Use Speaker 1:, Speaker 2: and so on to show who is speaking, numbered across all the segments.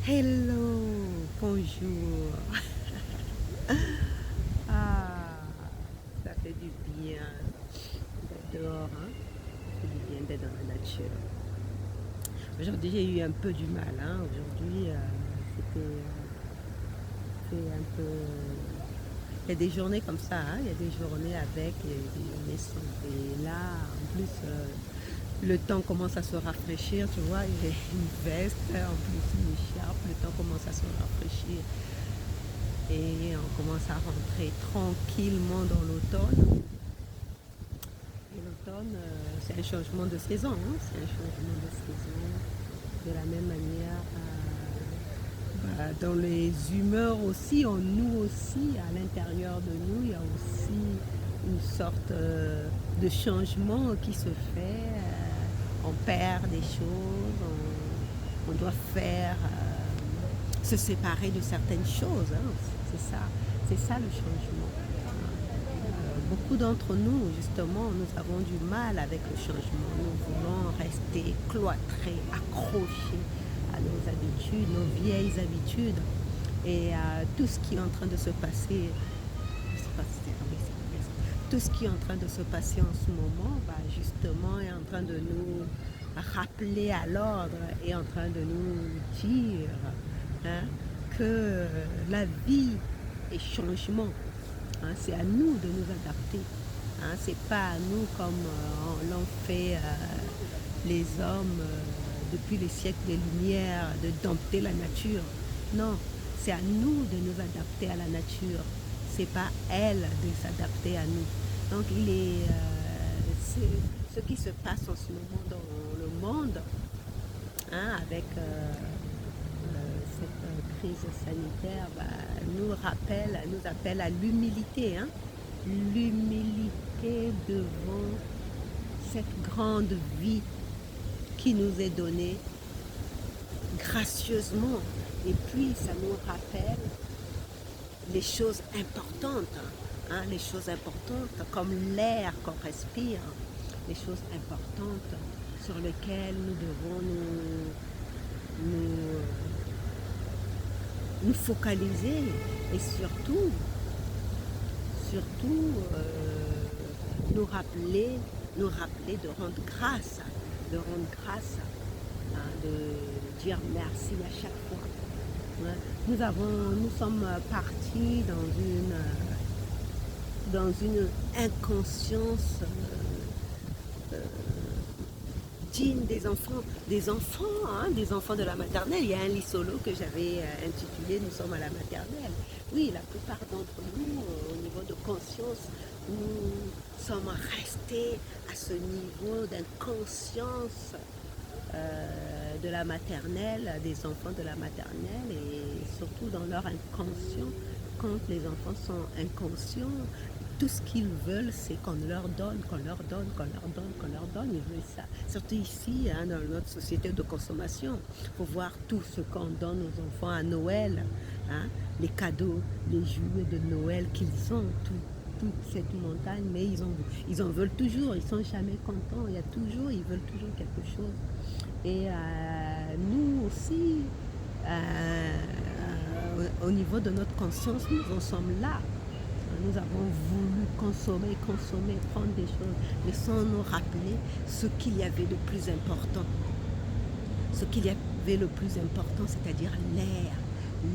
Speaker 1: Hello, bonjour. Ah, ça fait du bien d'être dehors, hein. Ça fait du bien d'être dans la nature. Aujourd'hui, j'ai eu un peu du mal, hein. Aujourd'hui, c'est un peu. Il y a des journées comme ça, hein. Il y a des journées avec, il y a des journées sans. Et là, en plus, le temps commence à se rafraîchir, tu vois. J'ai une veste, en plus une écharpe, le temps commence à se rafraîchir. Et on commence à rentrer tranquillement dans l'automne. Et l'automne, c'est un changement de saison, hein. C'est un changement de saison. De la même manière, dans les humeurs aussi, en nous aussi, à l'intérieur de nous, il y a aussi une sorte de changement qui se fait. On perd des choses, on doit faire, se séparer de certaines choses, hein. C'est ça le changement. Beaucoup d'entre nous, justement, nous avons du mal avec le changement. Nous voulons rester cloîtrés, accrochés à nos habitudes, nos vieilles habitudes. Et tout ce qui est en train de se passer, tout ce qui est en train de se passer en ce moment, bah, justement, est en train de nous rappeler à l'ordre, est en train de nous dire, hein, que la vie est changement. Hein, c'est à nous de nous adapter. Hein, c'est pas à nous comme on l'ont fait les hommes depuis les siècles des Lumières de dompter la nature. Non, c'est à nous de nous adapter à la nature. C'est pas elle de s'adapter à nous. Donc ce qui se passe en ce moment dans le monde, hein, avec cette crise sanitaire, bah, nous appelle à l'humilité, hein. L'humilité devant cette grande vie qui nous est donnée gracieusement. Et puis ça nous rappelle les choses importantes, hein, les choses importantes comme l'air qu'on respire, les choses importantes sur lesquelles nous devons nous, nous focaliser et surtout nous rappeler de rendre grâce, hein, de dire merci à chaque fois. Ouais. Nous sommes partis dans une inconscience digne des enfants de la maternelle. Il y a un lit solo que j'avais intitulé Nous sommes à la maternelle. Oui, la plupart d'entre nous, au niveau de conscience, nous sommes restés à ce niveau d'inconscience de la maternelle, des enfants de la maternelle, et surtout dans leur inconscient. Quand les enfants sont inconscients, tout ce qu'ils veulent, c'est qu'on leur donne, qu'on leur donne, qu'on leur donne, qu'on leur donne. Ils veulent ça. Surtout ici, hein, dans notre société de consommation. Il faut voir tout ce qu'on donne aux enfants à Noël, hein, les cadeaux, les jouets de Noël qu'ils ont, toute cette montagne, mais ils en veulent toujours, ils sont jamais contents, ils veulent toujours quelque chose. Et nous aussi, au niveau de notre conscience, nous en sommes là. Nous avons voulu consommer, prendre des choses, mais sans nous rappeler ce qu'il y avait de plus important. Ce qu'il y avait le plus important, c'est-à-dire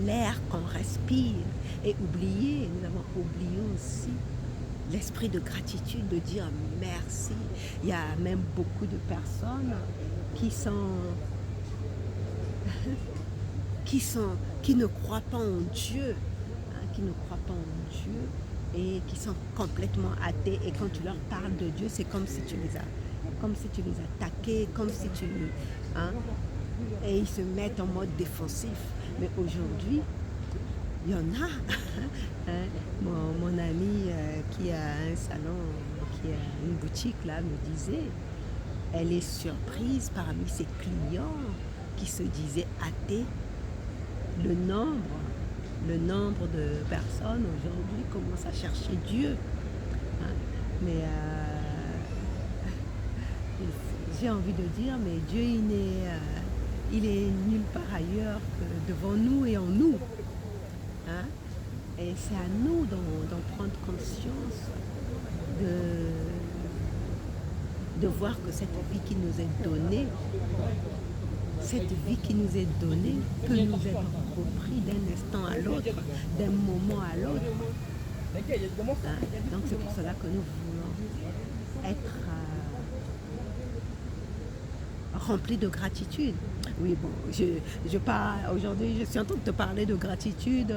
Speaker 1: l'air qu'on respire. Et nous avons oublié aussi l'esprit de gratitude, de dire merci. Il y a même beaucoup de personnes qui ne croient pas en Dieu, hein, qui ne croient pas en Dieu et qui sont complètement athées. Et quand tu leur parles de Dieu, c'est comme si tu les attaquais, comme si hein, et ils se mettent en mode défensif. Mais aujourd'hui, il y en a. Hein, mon ami qui a un salon, qui a une boutique là, me disait, elle est surprise parmi ses clients qui se disaient athées, le nombre de personnes aujourd'hui commencent à chercher Dieu. Hein. Mais j'ai envie de dire, mais Dieu, il est nulle part ailleurs que devant nous et en nous. Hein. Et c'est à nous d'en prendre conscience, de voir que cette vie qui nous est donnée, cette vie qui nous est donnée peut nous être repris d'un instant à l'autre, d'un moment à l'autre. Hein. Donc c'est pour cela que nous voulons être remplis de gratitude. Oui, bon, je parle aujourd'hui, je suis en train de te parler de gratitude,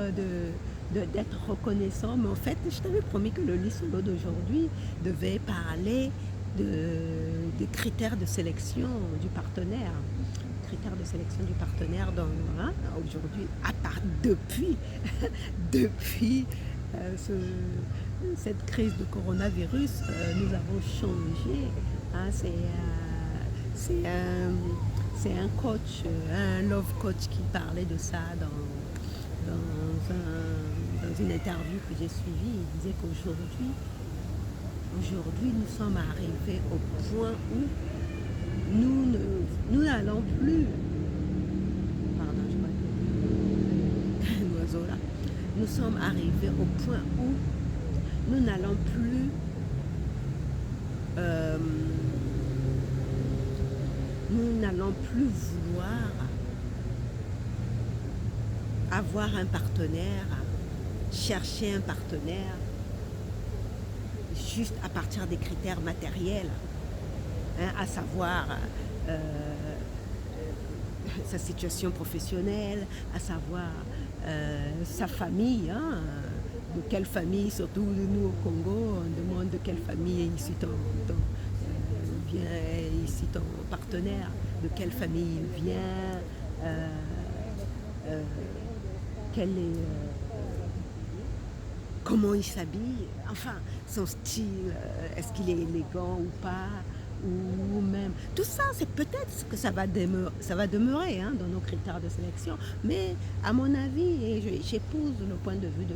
Speaker 1: d'être reconnaissant, mais en fait, je t'avais promis que le lit solo d'aujourd'hui devait parler des critères de sélection du partenaire. Critères de sélection du partenaire aujourd'hui, depuis cette crise de coronavirus, nous avons changé. Hein, c'est un coach, un love coach qui parlait de ça dans une interview que j'ai suivie. Il disait qu'aujourd'hui, nous sommes arrivés au point où nous n'allons plus. Pardon, je vois un oiseau là. Nous sommes arrivés au point où nous n'allons plus vouloir avoir un partenaire, chercher un partenaire juste à partir des critères matériels, hein, à savoir sa situation professionnelle, à savoir sa famille, hein, de quelle famille, surtout nous au Congo, on demande de quelle famille est issu ton partenaire, de quelle famille il vient, comment il s'habille, enfin son style, est-ce qu'il est élégant ou pas, ou même tout ça, c'est peut-être que ça va demeurer hein, dans nos critères de sélection, mais à mon avis, et j'épouse le point de vue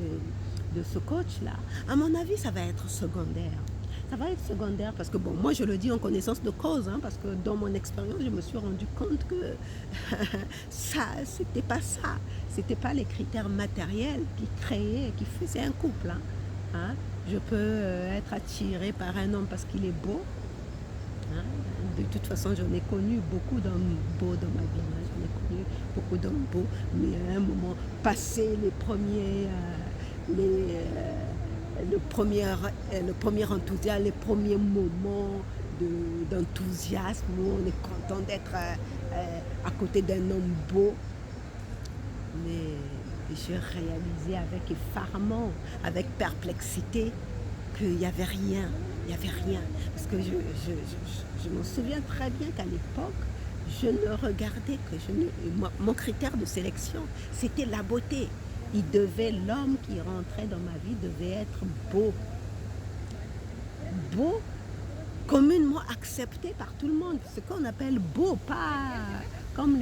Speaker 1: de ce coach là, à mon avis ça va être secondaire. Ça va être secondaire parce que, bon, moi je le dis en connaissance de cause, hein, parce que dans mon expérience, je me suis rendu compte que c'était pas ça. C'était pas les critères matériels qui créaient, qui faisaient un couple. Hein. Je peux être attirée par un homme parce qu'il est beau. Hein. De toute façon, j'en ai connu beaucoup d'hommes beaux dans ma vie. Hein. J'en ai connu beaucoup d'hommes beaux, mais à un moment, passé les premiers... le premier enthousiasme, les premiers moments d'enthousiasme où on est content d'être à côté d'un homme beau. Mais j'ai réalisé avec effarement, avec perplexité, qu'il n'y avait rien. Il n'y avait rien. Parce que je m'en souviens très bien qu'à l'époque, je ne regardais que... mon critère de sélection, c'était la beauté. L'homme qui rentrait dans ma vie devait être beau. Beau, communément accepté par tout le monde. Ce qu'on appelle beau, pas comme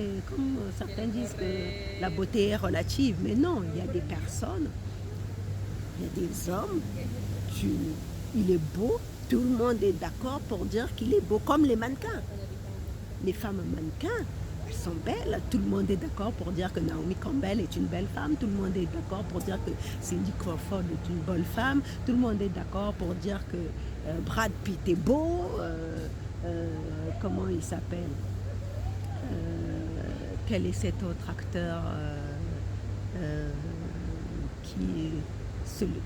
Speaker 1: certains disent que la beauté est relative. Mais non, il y a des personnes, il y a des hommes, il est beau, tout le monde est d'accord pour dire qu'il est beau, comme les mannequins. Les femmes mannequins, elles sont belles, tout le monde est d'accord pour dire que Naomi Campbell est une belle femme, tout le monde est d'accord pour dire que Cindy Crawford est une bonne femme, tout le monde est d'accord pour dire que Brad Pitt est beau, comment il s'appelle, quel est cet autre acteur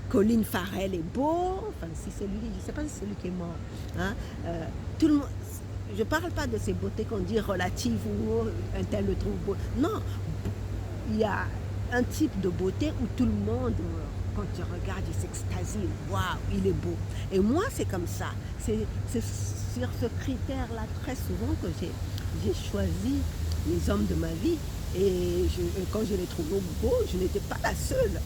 Speaker 1: Colin Farrell est beau, enfin si c'est lui, je ne sais pas si c'est lui qui est mort, hein, tout le monde. Je ne parle pas de ces beautés qu'on dit relatives ou un tel le trouve beau. Non, il y a un type de beauté où tout le monde, quand tu regardes, il s'extasie. Waouh, il est beau. Et moi, c'est comme ça. C'est sur ce critère-là, très souvent, que j'ai choisi les hommes de ma vie. Et quand je les trouvais beaux, je n'étais pas la seule.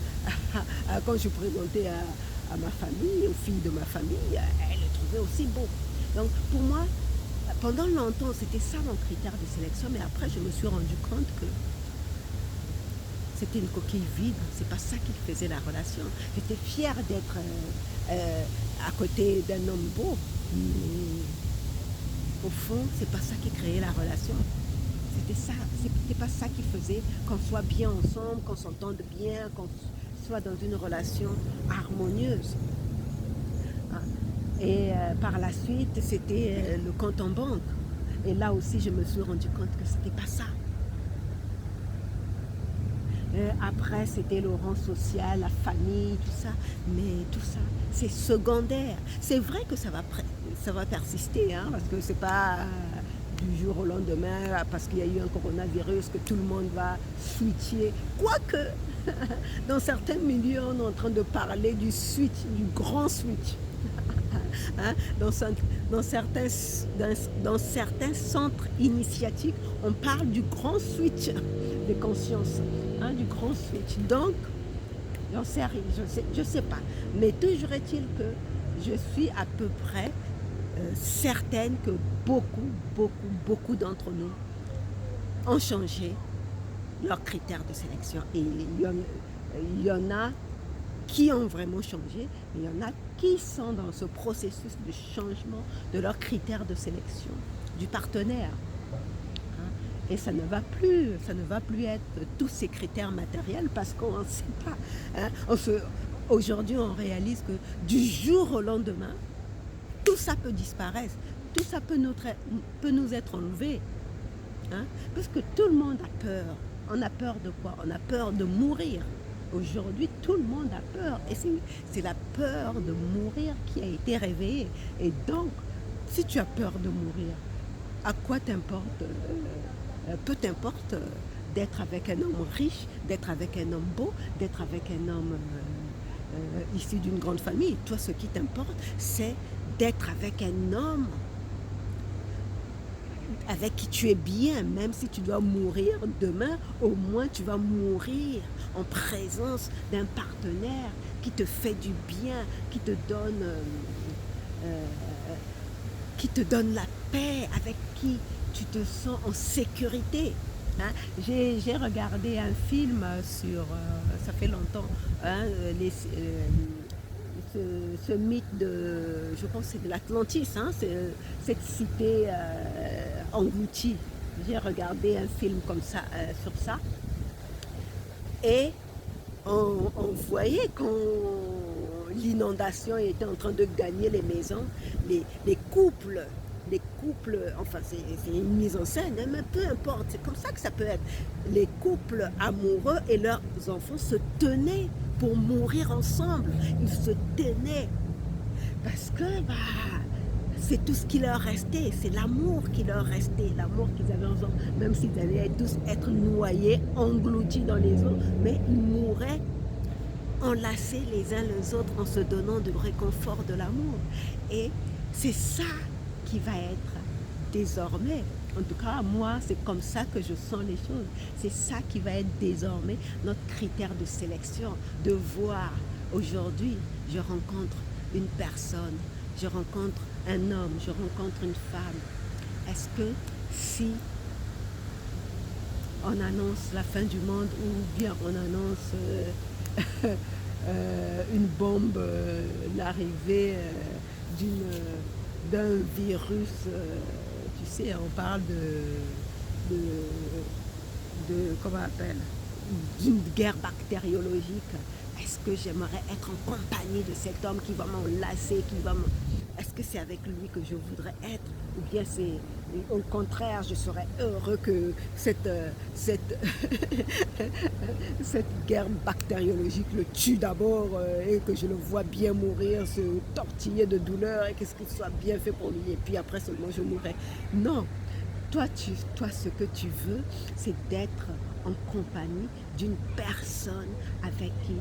Speaker 1: Quand je présentais à ma famille, aux filles de ma famille, elles les trouvaient aussi beaux. Donc, pour moi, pendant longtemps, c'était ça mon critère de sélection, mais après, je me suis rendu compte que c'était une coquille vide. C'est pas ça qui faisait la relation. J'étais fière d'être à côté d'un homme beau, mais au fond, c'est pas ça qui créait la relation. C'était ça, c'était pas ça qui faisait qu'on soit bien ensemble, qu'on s'entende bien, qu'on soit dans une relation harmonieuse. Hein. Et par la suite, c'était le compte en banque. Et là aussi, je me suis rendu compte que c'était pas ça. Après, c'était le rang social, la famille, tout ça. Mais tout ça, c'est secondaire. C'est vrai que ça va persister, hein, parce que c'est pas du jour au lendemain, parce qu'il y a eu un coronavirus, que tout le monde va switcher. Quoique, dans certains milieux, on est en train de parler du switch, du grand switch. Hein, dans certains centres initiatiques, on parle du grand switch de conscience, hein, du grand switch. Donc, j'en sais rien, je sais pas. Mais toujours est-il que je suis à peu près certaine que beaucoup d'entre nous ont changé leurs critères de sélection. Et il y en a qui ont vraiment changé, mais il y en a qui sont dans ce processus de changement de leurs critères de sélection, du partenaire. Hein. Et ça ne va plus être tous ces critères matériels parce qu'on ne sait pas. Hein. Aujourd'hui, on réalise que du jour au lendemain, tout ça peut disparaître, tout ça peut nous être enlevé. Hein. Parce que tout le monde a peur. On a peur de quoi? On a peur de mourir. Aujourd'hui, tout le monde a peur. Et c'est la peur de mourir qui a été réveillée. Et donc, si tu as peur de mourir, à quoi t'importe peu t'importe d'être avec un homme riche, d'être avec un homme beau, d'être avec un homme issu d'une grande famille. Toi, ce qui t'importe, c'est d'être avec un homme avec qui tu es bien, même si tu dois mourir demain, au moins tu vas mourir en présence d'un partenaire qui te fait du bien, qui te donne la paix, avec qui tu te sens en sécurité. Hein. J'ai regardé un film sur, ça fait longtemps, hein, ce mythe de, je pense que c'est de l'Atlantis, hein, cette cité engloutie. J'ai regardé un film comme ça, sur ça, et on voyait quand l'inondation était en train de gagner les maisons, les couples, enfin c'est une mise en scène, hein, mais peu importe, c'est comme ça que ça peut être. Les couples amoureux et leurs enfants se tenaient pour mourir ensemble. Ils se tenaient parce que c'est tout ce qui leur restait, c'est l'amour qui leur restait, l'amour qu'ils avaient ensemble, même s'ils allaient tous être noyés, engloutis dans les eaux, mais ils mouraient enlacés les uns les autres en se donnant du réconfort de l'amour. Et c'est ça qui va être désormais, en tout cas moi c'est comme ça que je sens les choses, c'est ça qui va être désormais notre critère de sélection, de voir aujourd'hui je rencontre une personne, je rencontre un homme, je rencontre une femme. Est-ce que si on annonce la fin du monde ou bien on annonce une bombe, l'arrivée d'un virus, tu sais, on parle comment on appelle, d'une guerre bactériologique. Est-ce que j'aimerais être en compagnie de cet homme qui va m'enlacer, est-ce que c'est avec lui que je voudrais être? Ou bien c'est au contraire, je serais heureux que cette guerre bactériologique le tue d'abord et que je le vois bien mourir, se tortiller de douleur et qu'est-ce qu'il soit bien fait pour lui et puis après seulement je mourrai. Non, toi ce que tu veux, c'est d'être en compagnie d'une personne avec qui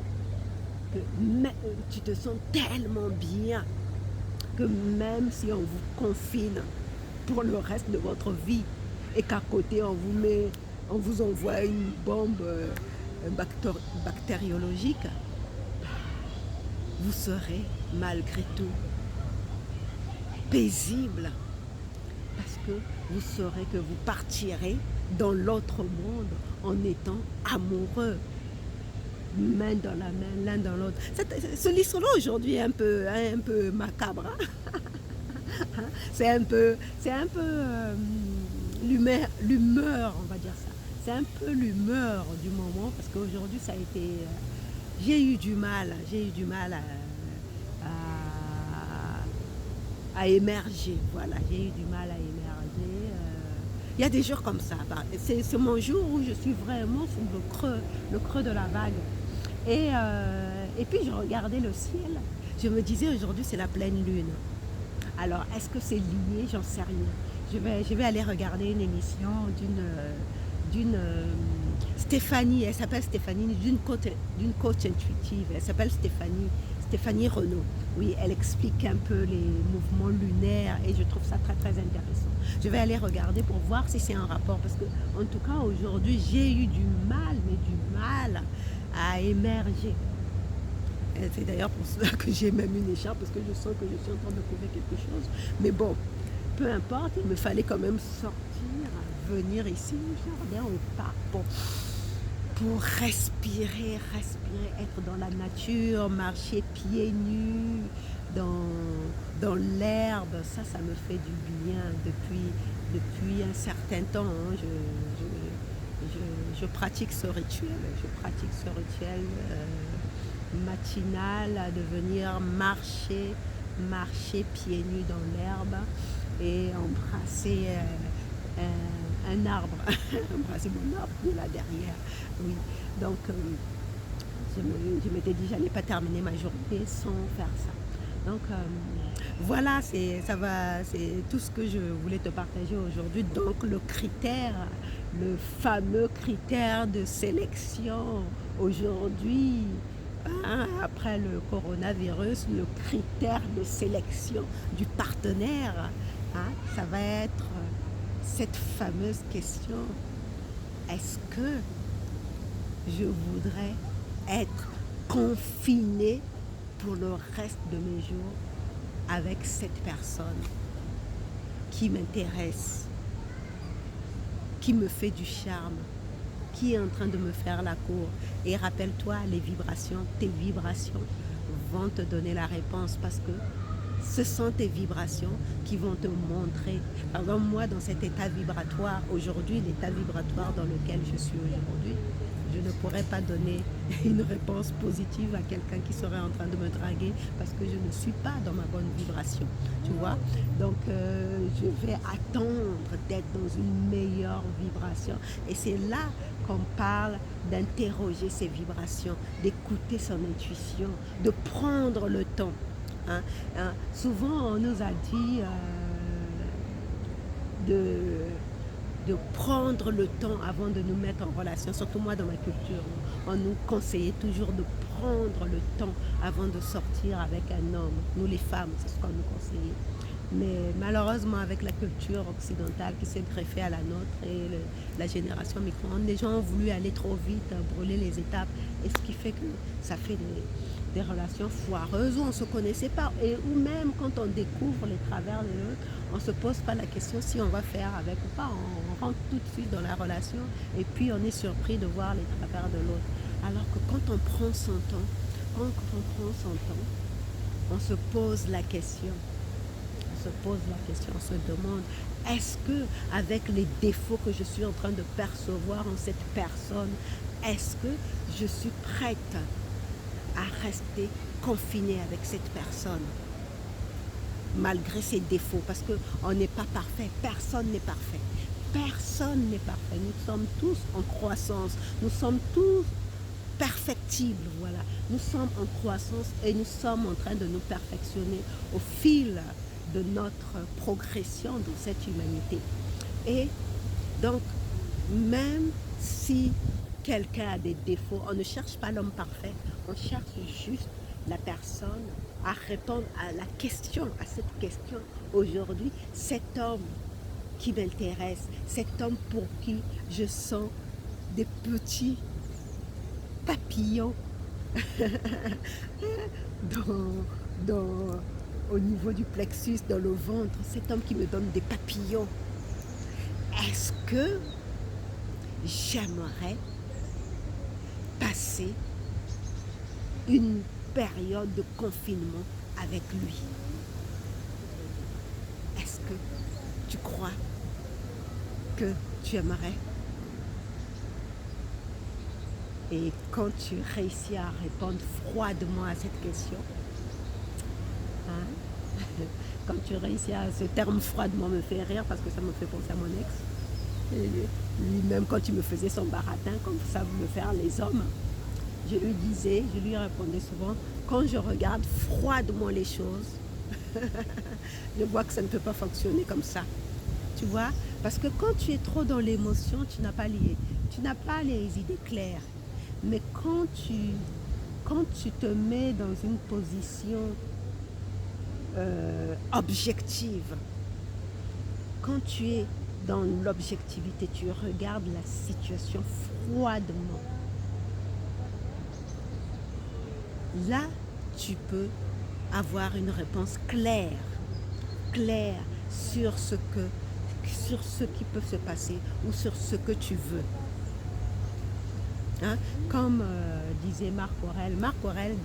Speaker 1: tu te sens tellement bien que même si on vous confine pour le reste de votre vie et qu'à côté on vous envoie une bombe bactériologique, vous serez malgré tout paisible parce que vous saurez que vous partirez dans l'autre monde en étant amoureux, main dans la main, l'un dans l'autre. Ce livre-là aujourd'hui est un peu macabre. Hein. C'est un peu l'humeur, on va dire ça. C'est un peu l'humeur du moment parce qu'aujourd'hui, ça a été. J'ai eu du mal à émerger. Voilà, j'ai eu du mal à émerger. Il y a des jours comme ça. Bah, c'est mon jour où je suis vraiment sur le creux de la vague. Et puis je regardais le ciel. Je me disais aujourd'hui c'est la pleine lune. Alors est-ce que c'est lié? J'en sais rien. Je vais aller regarder une émission d'une Stéphanie, elle s'appelle Stéphanie, d'une coach intuitive. Elle s'appelle Stéphanie Renaud. Oui, elle explique un peu les mouvements lunaires et je trouve ça très très intéressant. Je vais aller regarder pour voir si c'est un rapport parce que en tout cas aujourd'hui j'ai eu du mal, mais du mal à émerger. C'est d'ailleurs pour cela que j'ai même une écharpe parce que je sens que je suis en train de trouver quelque chose. Mais bon, peu importe, il me fallait quand même sortir, venir ici au jardin au parc pour respirer, être dans la nature, marcher pieds nus dans l'herbe. Ça me fait du bien depuis un certain temps. Hein. Je pratique ce rituel. Matinal de venir marcher pieds nus dans l'herbe et embrasser un arbre, embrasser mon arbre de là derrière. Oui, donc je m'étais dit j'allais pas terminer ma journée sans faire ça. Donc voilà, c'est tout ce que je voulais te partager aujourd'hui. Donc le fameux critère de sélection aujourd'hui. Après le coronavirus, le critère de sélection du partenaire, ça va être cette fameuse question, est-ce que je voudrais être confinée pour le reste de mes jours avec cette personne qui m'intéresse, qui me fait du charme, qui est en train de me faire la cour. Et rappelle-toi, tes vibrations vont te donner la réponse parce que ce sont tes vibrations qui vont te montrer. Par exemple, moi, dans cet état vibratoire, aujourd'hui, l'état vibratoire dans lequel je suis aujourd'hui, je ne pourrais pas donner une réponse positive à quelqu'un qui serait en train de me draguer parce que je ne suis pas dans ma bonne vibration, tu vois. Donc, je vais attendre d'être dans une meilleure vibration. Et c'est là qu'on parle d'interroger ses vibrations, d'écouter son intuition, de prendre le temps. Souvent, on nous a dit de prendre le temps avant de nous mettre en relation, surtout moi dans ma culture. On nous conseillait toujours de prendre le temps avant de sortir avec un homme. Nous les femmes, c'est ce qu'on nous conseillait. Mais malheureusement, avec la culture occidentale qui s'est greffée à la nôtre et la génération micro-ondes, les gens ont voulu aller trop vite, brûler les étapes. Et ce qui fait que ça fait des relations foireuses où on ne se connaissait pas. Et où même quand on découvre les travers de l'autre, on ne se pose pas la question si on va faire avec ou pas. On rentre tout de suite dans la relation et puis on est surpris de voir les travers de l'autre. Alors que quand on prend son temps, on se pose la question. On se demande, est-ce que avec les défauts que je suis en train de percevoir en cette personne, est-ce que je suis prête à rester confinée avec cette personne malgré ses défauts, parce qu'on n'est pas parfait, personne n'est parfait. Nous sommes tous en croissance, nous sommes tous perfectibles, voilà. Nous sommes en croissance et nous sommes en train de nous perfectionner au fil de notre progression dans cette humanité. Et donc, même si quelqu'un a des défauts, on ne cherche pas l'homme parfait, on cherche juste la personne à répondre à la question, à cette question. Aujourd'hui, cet homme qui m'intéresse, cet homme pour qui je sens des petits papillons au niveau du plexus, dans le ventre, cet homme qui me donne des papillons. Est-ce que j'aimerais passer une période de confinement avec lui? Est-ce que tu crois que tu aimerais. Et quand tu réussis à répondre froidement à cette question, hein, quand tu réussis à... Ce terme froidement me fait rire parce que ça me fait penser à mon ex. Et lui-même, quand il me faisait son baratin, comme savent me faire les hommes, je lui répondais souvent, quand je regarde froidement les choses, je vois que ça ne peut pas fonctionner comme ça. Tu vois? Parce que quand tu es trop dans l'émotion, tu n'as pas les idées claires. Mais quand tu te mets dans une position objective, quand tu es dans l'objectivité, tu regardes la situation froidement, là, tu peux avoir une réponse claire sur ce qui peut se passer ou sur ce que tu veux. Hein? Comme disait Marc Aurèle,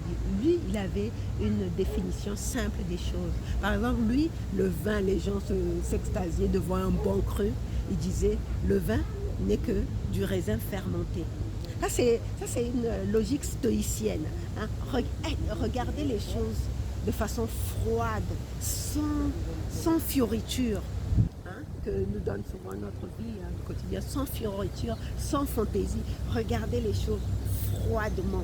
Speaker 1: lui, il avait une définition simple des choses. Par exemple, lui, le vin, les gens s'extasiaient devant un bon cru. Il disait, le vin n'est que du raisin fermenté. Ça, c'est une logique stoïcienne. Hein? Regardez les choses de façon froide, sans fioriture, hein, que nous donne souvent notre vie quotidienne, sans fioriture, sans fantaisie. Regardez les choses froidement.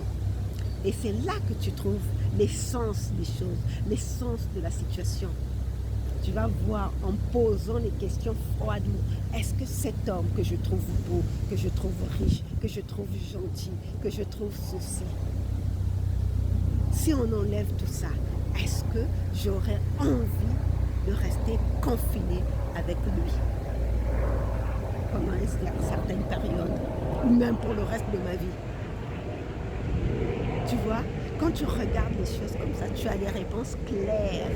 Speaker 1: Et c'est là que tu trouves l'essence des choses, l'essence de la situation. Tu vas voir en posant les questions froidement. Est-ce que cet homme que je trouve beau, que je trouve riche, que je trouve gentil, que je trouve ceci, si on enlève tout ça, est-ce que j'aurais envie de rester confiné avec lui pendant une certaine période, ou même pour le reste de ma vie? Tu vois, quand tu regardes les choses comme ça, tu as des réponses claires.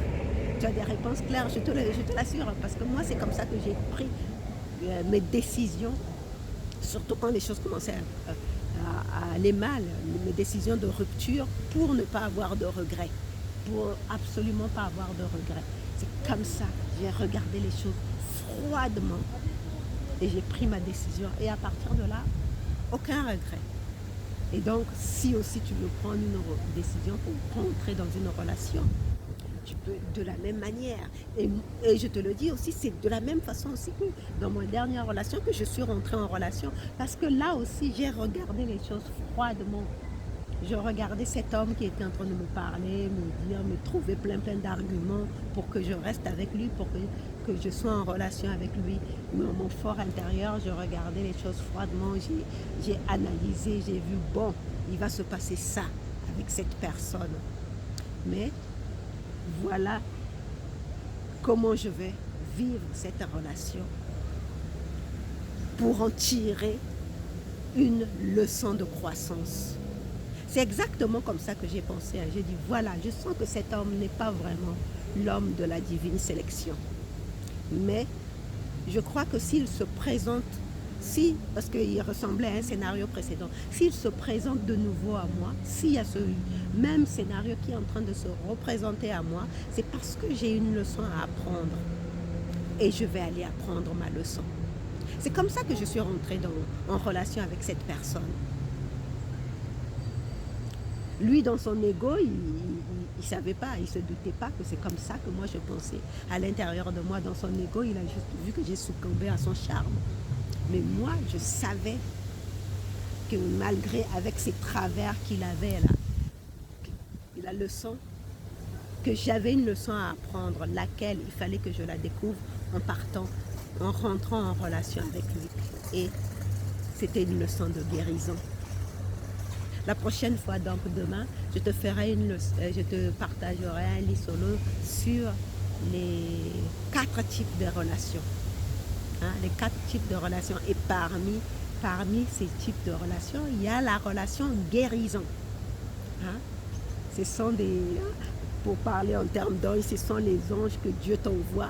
Speaker 1: Tu as des réponses claires, je te l'assure, parce que moi, c'est comme ça que j'ai pris mes décisions, surtout quand les choses commençaient à aller mal, mes décisions de rupture pour ne pas avoir de regrets, pour absolument pas avoir de regrets. C'est comme ça, j'ai regardé les choses froidement et j'ai pris ma décision. Et à partir de là, aucun regret. Et donc, si aussi tu veux prendre une décision pour rentrer dans une relation, tu peux de la même manière. Et je te le dis aussi, c'est de la même façon aussi que dans ma dernière relation que je suis rentrée en relation. Parce que là aussi, j'ai regardé les choses froidement. Je regardais cet homme qui était en train de me parler, me dire, me trouver plein d'arguments pour que je reste avec lui, pour que je sois en relation avec lui. Mais mon fort intérieur, je regardais les choses froidement, j'ai analysé, j'ai vu, bon, il va se passer ça avec cette personne. Mais voilà comment je vais vivre cette relation pour en tirer une leçon de croissance. C'est exactement comme ça que j'ai pensé. J'ai dit, voilà, je sens que cet homme n'est pas vraiment l'homme de la divine sélection. Mais je crois que s'il se présente, parce qu'il ressemblait à un scénario précédent, s'il se présente de nouveau à moi, s'il y a ce même scénario qui est en train de se représenter à moi, c'est parce que j'ai une leçon à apprendre. Et je vais aller apprendre ma leçon. C'est comme ça que je suis rentrée en relation avec cette personne. Lui, dans son ego, il ne savait pas, il ne se doutait pas que c'est comme ça que moi je pensais. À l'intérieur de moi, dans son ego, il a juste vu que j'ai succombé à son charme. Mais moi, je savais que malgré, avec ces travers qu'il avait là, la leçon, que j'avais une leçon à apprendre, laquelle il fallait que je la découvre en rentrant en relation avec lui. Et c'était une leçon de guérison. La prochaine fois, donc demain, je te partagerai un lit solo sur les 4 types de relations. Hein, les 4 types de relations. Et parmi ces types de relations, il y a la relation guérison. Hein, ce sont pour parler en termes d'anges, ce sont les anges que Dieu t'envoie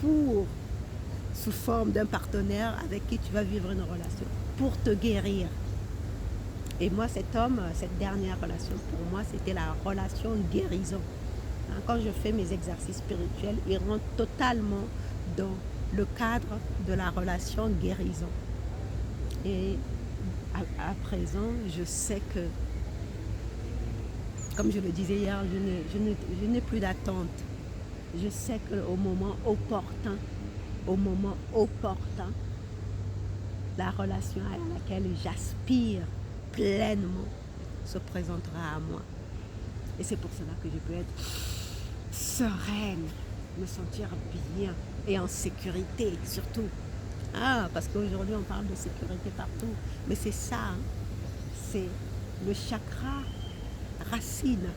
Speaker 1: sous forme d'un partenaire avec qui tu vas vivre une relation, pour te guérir. Et moi, cet homme, cette dernière relation, pour moi, c'était la relation guérison. Hein, quand je fais mes exercices spirituels, ils rentrent totalement dans le cadre de la relation guérison. Et à présent, je sais que, comme je le disais hier, je n'ai plus d'attente. Je sais qu'au moment opportun, la relation à laquelle j'aspire pleinement se présentera à moi. Et c'est pour cela que je peux être sereine, me sentir bien et en sécurité surtout. Ah, parce qu'aujourd'hui on parle de sécurité partout, mais c'est ça, hein. C'est le chakra racine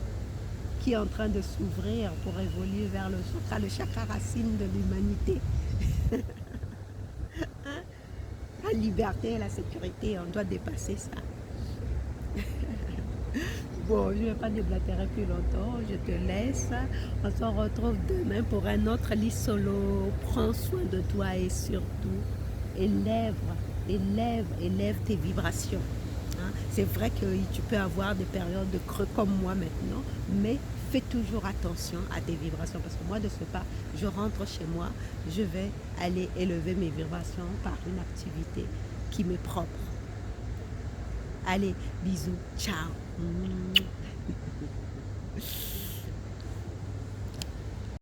Speaker 1: qui est en train de s'ouvrir pour évoluer vers le chakra racine de l'humanité. La liberté et la sécurité, on doit dépasser ça. Bon, je ne vais pas déblatérer plus longtemps, je te laisse. On se retrouve demain pour un autre lit solo. Prends soin de toi et surtout, élève tes vibrations. Hein? C'est vrai que tu peux avoir des périodes de creux comme moi maintenant, mais fais toujours attention à tes vibrations parce que moi, de ce pas, je rentre chez moi, je vais aller élever mes vibrations par une activité qui m'est propre. Allez, bisous, ciao.